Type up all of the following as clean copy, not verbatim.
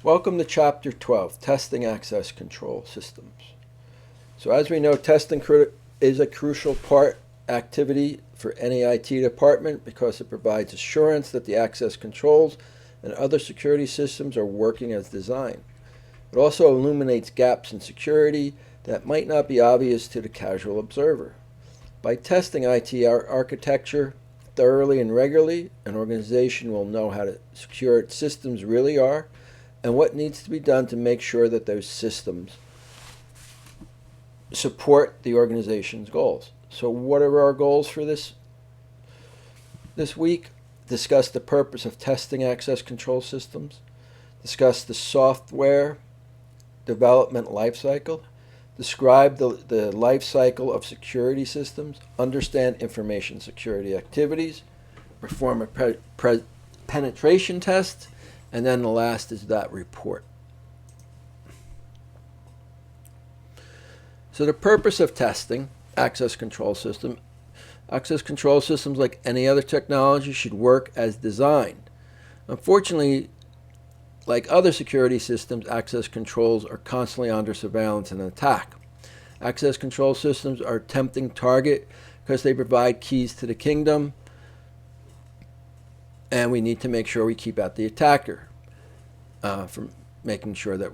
Welcome to Chapter 12, Testing Access Control Systems. So as we know, testing is a crucial activity for any IT department because it provides assurance that the access controls and other security systems are working as designed. It also illuminates gaps in security that might not be obvious to the casual observer. By testing IT architecture thoroughly and regularly, an organization will know how secure its systems really are and what needs to be done to make sure that those systems support the organization's goals. So what are our goals for this week? Discuss the purpose of testing access control systems. Discuss the software development lifecycle. Describe the life cycle of security systems. Understand information security activities. Perform a penetration test. And then the last is that report. So the purpose of testing access control systems, like any other technology, should work as designed. Unfortunately, like other security systems, access controls are constantly under surveillance and attack. Access control systems are a tempting target because they provide keys to the kingdom, and we need to make sure we keep out the attacker from making sure that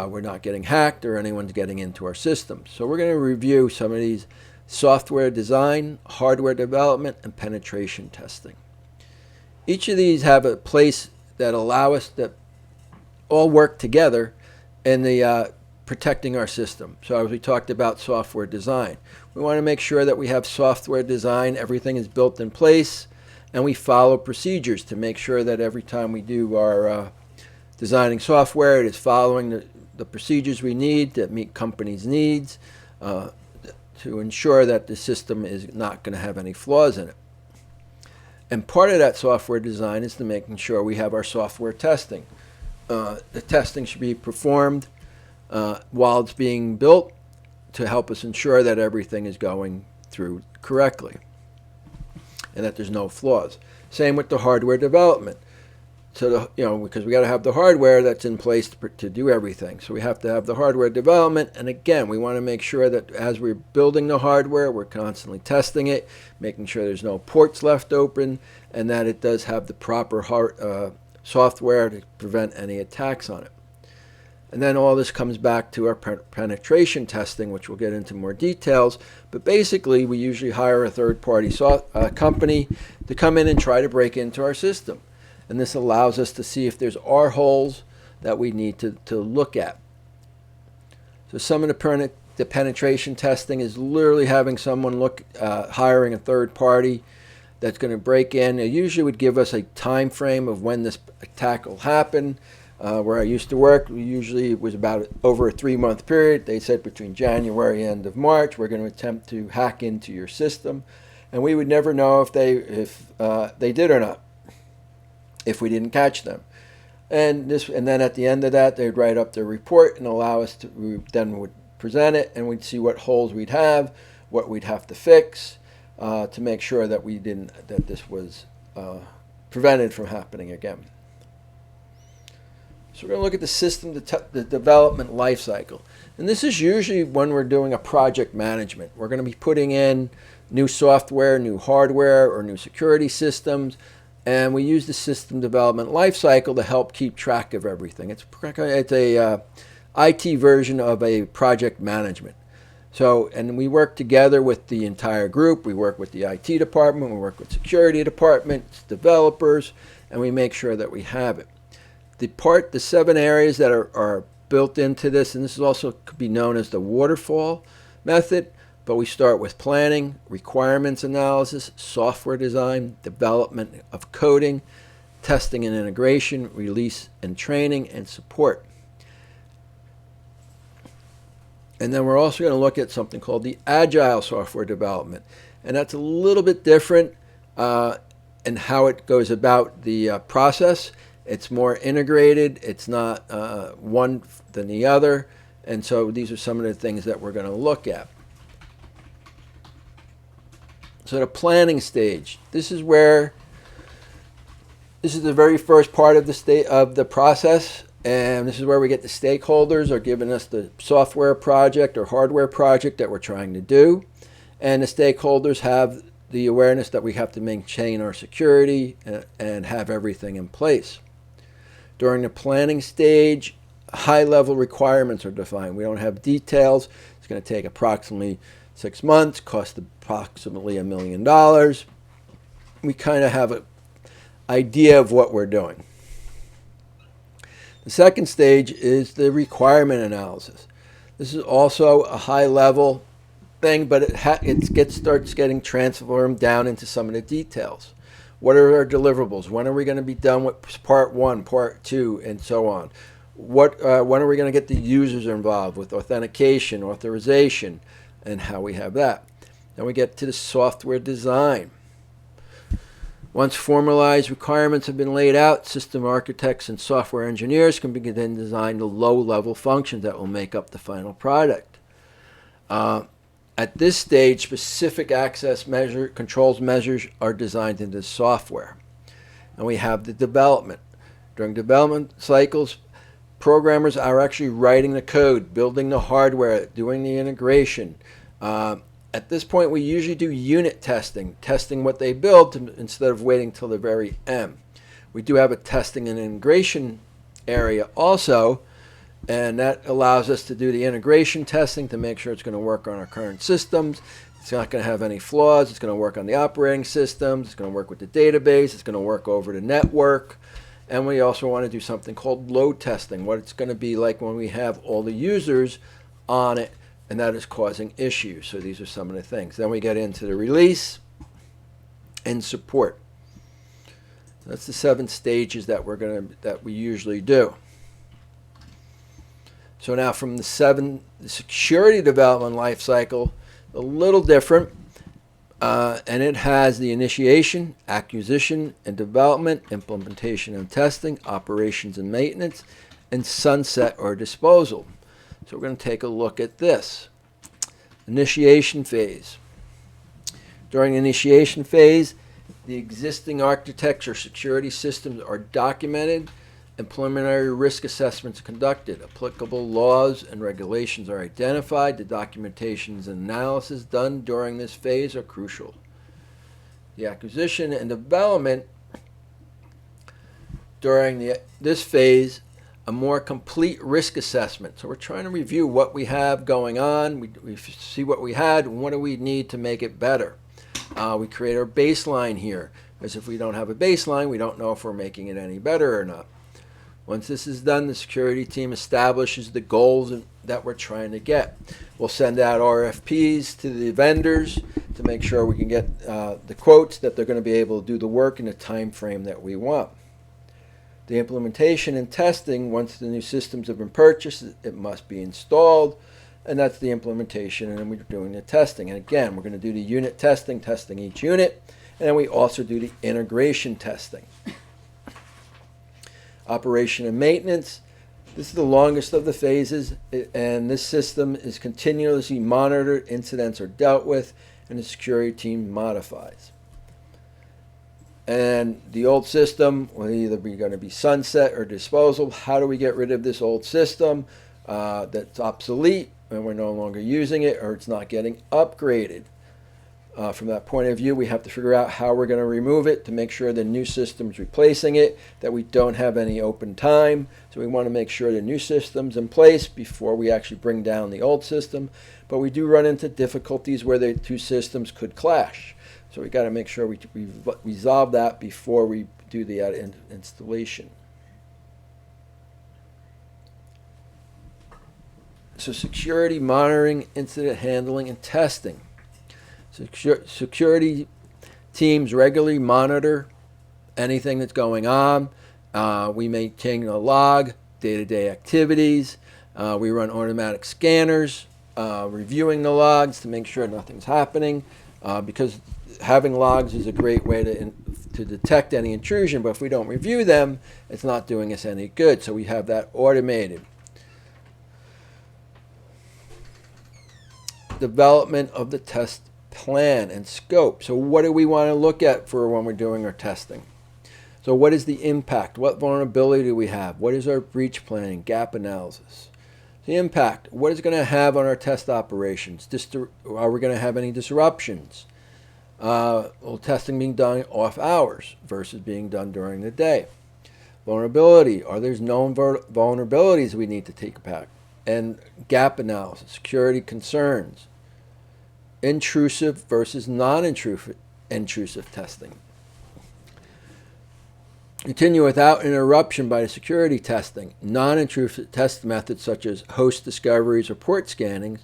we're not getting hacked or anyone's getting into our systems. So we're going to review some of these: software design, hardware development, and penetration testing. Each of these have a place that allow us to all work together in the protecting our system. So as we talked about software design, we want to make sure that we have software design, everything is built in place, and we follow procedures to make sure that every time we do our designing software, it is following the procedures we need that meet companies' needs to ensure that the system is not going to have any flaws in it. And part of that software design is to making sure we have our software testing. The testing should be performed while it's being built to help us ensure that everything is going through correctly and that there's no flaws. Same with the hardware development. So, because we got to have the hardware that's in place to do everything. So we have to have the hardware development. And again, we want to make sure that as we're building the hardware, we're constantly testing it, making sure there's no ports left open, and that it does have the proper software to prevent any attacks on it. And then all this comes back to our penetration testing, which we'll get into more details. But basically, we usually hire a third-party company to come in and try to break into our system. And this allows us to see if there's holes that we need to look at. So some of the penetration testing is literally having someone hiring a third party that's going to break in. It usually would give us a time frame of when this attack will happen. Where I used to work, it was about over a 3-month period. They said between January and end of March, we're going to attempt to hack into your system. And we would never know if they did or not, if we didn't catch them. And then at the end of that, they'd write up their report and allow us to, we then would present it, and we'd see what holes we'd have, what we'd have to fix to make sure that that this was prevented from happening again. So we're going to look at the system, the development life cycle. And this is usually when we're doing a project management. We're going to be putting in new software, new hardware, or new security systems. And we use the system development lifecycle to help keep track of everything. It's a IT version of a project management. So, and we work together with the entire group. We work with the IT department, we work with security departments, developers, and we make sure that we have it. The 7 areas that are built into this, and this is also could be known as the waterfall method. But we start with planning, requirements analysis, software design, development of coding, testing and integration, release and training, and support. And then we're also going to look at something called the agile software development. And that's a little bit different in how it goes about the process. It's more integrated. It's not one than the other. And so these are some of the things that we're going to look at. So the planning stage. This is the very first part of the process. And this is where we get the stakeholders are giving us the software project or hardware project that we're trying to do. And the stakeholders have the awareness that we have to maintain our security and have everything in place. During the planning stage, high-level requirements are defined. We don't have details. It's going to take approximately 6 months, cost approximately $1 million. We kind of have an idea of what we're doing. The second stage is the requirement analysis. This is also a high-level thing, but it starts getting transformed down into some of the details. What are our deliverables? When are we going to be done with part 1, part 2, and so on? When are we going to get the users involved with authentication, authorization, and how we have that? Then we get to the software design. Once formalized requirements have been laid out, system architects and software engineers can begin to design the low-level functions that will make up the final product. At this stage, specific access controls measures are designed into the software. And we have the development. During development cycles, programmers are actually writing the code, building the hardware, doing the integration. At this point, we usually do unit testing what they build instead of waiting till the very end. We do have a testing and integration area also, and that allows us to do the integration testing to make sure it's going to work on our current systems. It's not going to have any flaws. It's going to work on the operating systems. It's going to work with the database. It's going to work over the network. And we also want to do something called load testing, what it's going to be like when we have all the users on it and that is causing issues. So these are some of the things. Then we get into the release and support. That's the 7 stages that we usually do. So now from the security development life cycle, a little different, and it has the initiation, acquisition and development, implementation and testing, operations and maintenance, and sunset or disposal. So we're going to take a look at this. Initiation phase. During the initiation phase, the existing architecture security systems are documented and preliminary risk assessments conducted. Applicable laws and regulations are identified. The documentations and analysis done during this phase are crucial. The acquisition and development during this phase, a more complete risk assessment. So we're trying to review what we have going on. We see what we had and what do we need to make it better. We create our baseline here, because if we don't have a baseline, we don't know if we're making it any better or not. Once this is done, the security team establishes the goals that we're trying to get. We'll send out RFPs to the vendors to make sure we can get the quotes that they're going to be able to do the work in the time frame that we want. The implementation and testing, once the new systems have been purchased, it must be installed, and that's the implementation, and then we're doing the testing. And again, we're going to do the unit testing each unit, and then we also do the integration testing. Operation and maintenance. This is the longest of the phases, and this system is continuously monitored, incidents are dealt with, and the security team modifies. And the old system will either be going to be sunset or disposal. How do we get rid of this old system that's obsolete and we're no longer using it, or it's not getting upgraded? From that point of view, we have to figure out how we're going to remove it to make sure the new system's replacing it, that we don't have any open time. So we want to make sure the new system's in place before we actually bring down the old system. But we do run into difficulties where the two systems could clash. So we got to make sure we resolve that before we do the installation. So security monitoring, incident handling, and testing. Security teams regularly monitor anything that's going on. We maintain a log, day-to-day activities. We run automatic scanners, reviewing the logs to make sure nothing's happening, because having logs is a great way to detect any intrusion, but if we don't review them, it's not doing us any good. So we have that automated. Development of the test plan and scope. So what do we want to look at for when we're doing our testing? So what is the impact? What vulnerability do we have? What is our breach planning, gap analysis? The impact, what is it going to have on our test operations? Are we going to have any disruptions? Will testing being done off hours versus being done during the day? Vulnerability, are there known vulnerabilities we need to take back? And gap analysis, security concerns, intrusive versus non-intrusive testing. Continue without interruption by the security testing. Non-intrusive test methods such as host discoveries or port scannings.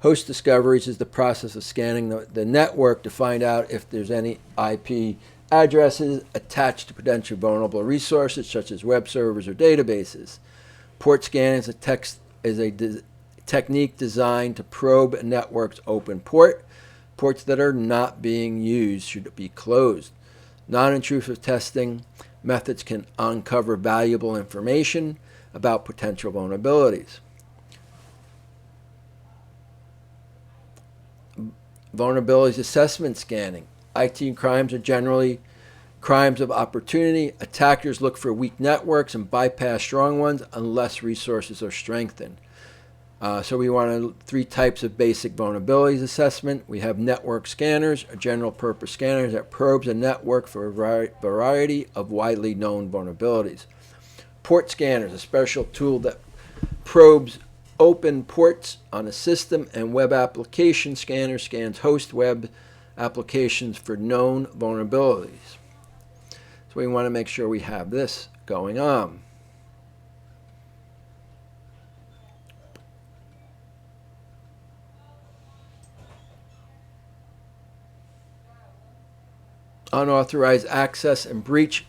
Host discoveries is the process of scanning the network to find out if there's any IP addresses attached to potentially vulnerable resources such as web servers or databases. Port scanning is a technique designed to probe a network's open port. Ports that are not being used should be closed. Non-intrusive testing methods can uncover valuable information about potential vulnerabilities. Vulnerabilities assessment scanning. IT crimes are generally crimes of opportunity. Attackers look for weak networks and bypass strong ones unless resources are strengthened. So we want 3 types of basic vulnerabilities assessment. We have network scanners, a general purpose scanners that probes a network for a variety of widely known vulnerabilities. Port scanners, a special tool that probes open ports on a system, and web application scanner scans host web applications for known vulnerabilities. So we want to make sure we have this going on. Unauthorized access and breach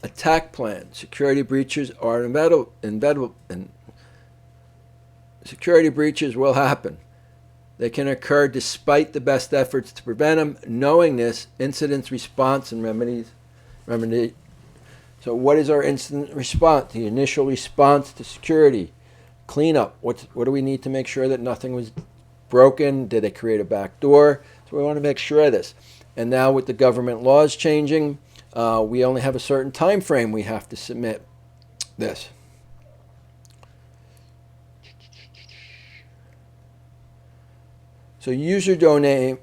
attack plan. Security breaches are inevitable. Security breaches will happen. They can occur despite the best efforts to prevent them. Knowing this, incident response and remedy. So what is our incident response? The initial response to security. Cleanup. What do we need to make sure that nothing was broken? Did they create a back door? So we want to make sure of this. And now with the government laws changing, we only have a certain time frame we have to submit this. So user domain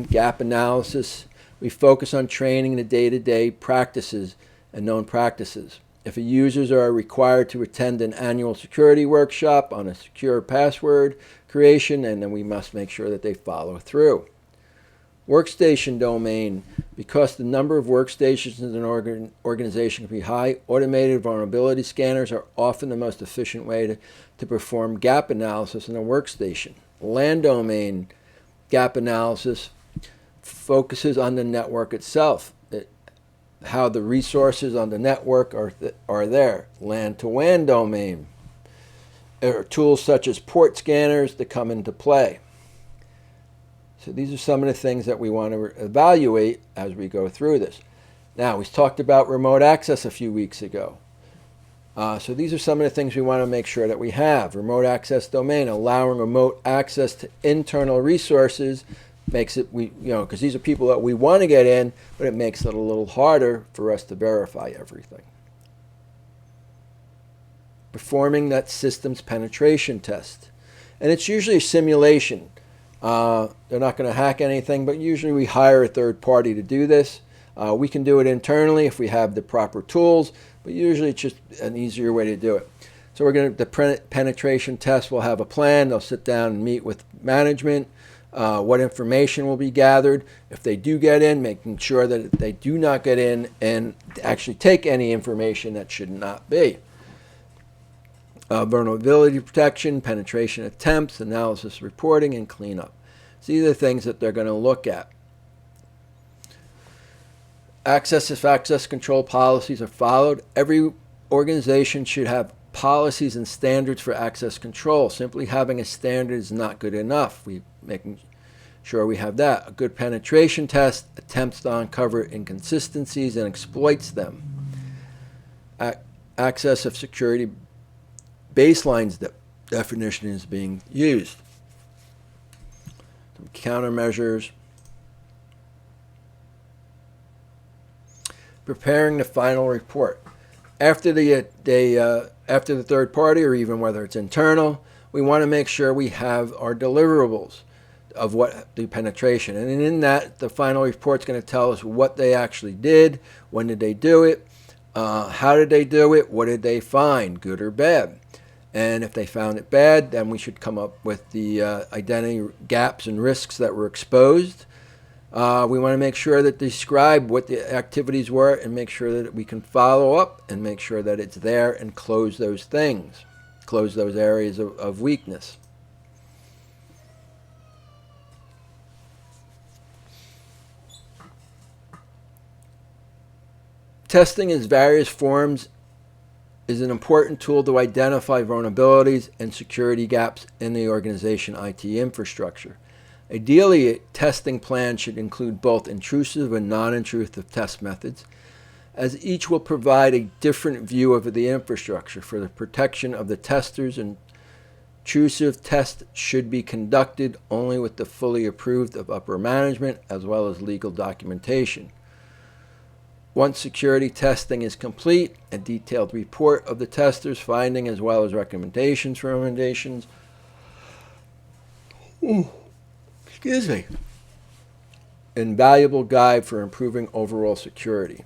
gap analysis. We focus on training the day-to-day practices and known practices. If users are required to attend an annual security workshop on a secure password creation, and then we must make sure that they follow through. Workstation domain, because the number of workstations in an organization can be high, automated vulnerability scanners are often the most efficient way to perform gap analysis in a workstation. LAN domain gap analysis focuses on the network itself, how the resources on the network are there. LAN to WAN domain, there are tools such as port scanners that come into play. So these are some of the things that we want to evaluate as we go through this. Now, we talked about remote access a few weeks ago. So these are some of the things we want to make sure that we have. Remote access domain, allowing remote access to internal resources makes it, because these are people that we want to get in, but it makes it a little harder for us to verify everything. Performing that systems penetration test. And it's usually a simulation. They're not going to hack anything, but usually we hire a third party to do this. We can do it internally if we have the proper tools, but usually it's just an easier way to do it. So the penetration test will have a plan. They'll sit down and meet with management. What information will be gathered. If they do get in, making sure that they do not get in and actually take any information that should not be. Vulnerability protection, penetration attempts, analysis reporting, and cleanup. So these are the things that they're going to look at. If access control policies are followed, every organization should have policies and standards for access control. Simply having a standard is not good enough. We're making sure we have that. A good penetration test attempts to uncover inconsistencies and exploits them. Access of security baselines definition is being used. Some countermeasures. preparing the final report. After after the third party, or even whether it's internal, we want to make sure we have our deliverables of what the penetration. And in that, the final report's going to tell us what they actually did, when did they do it, how did they do it, what did they find, good or bad. And if they found it bad, then we should come up with the identity gaps and risks that were exposed. We want to make sure that they describe what the activities were and make sure that we can follow up and make sure that it's there and close those things, close those areas of weakness. Testing in various forms is an important tool to identify vulnerabilities and security gaps in the organization IT infrastructure. Ideally, a testing plan should include both intrusive and non-intrusive test methods, as each will provide a different view of the infrastructure. For the protection of the testers, intrusive tests should be conducted only with the fully approved of upper management as well as legal documentation. Once security testing is complete, a detailed report of the tester's finding as well as recommendations invaluable guide for improving overall security.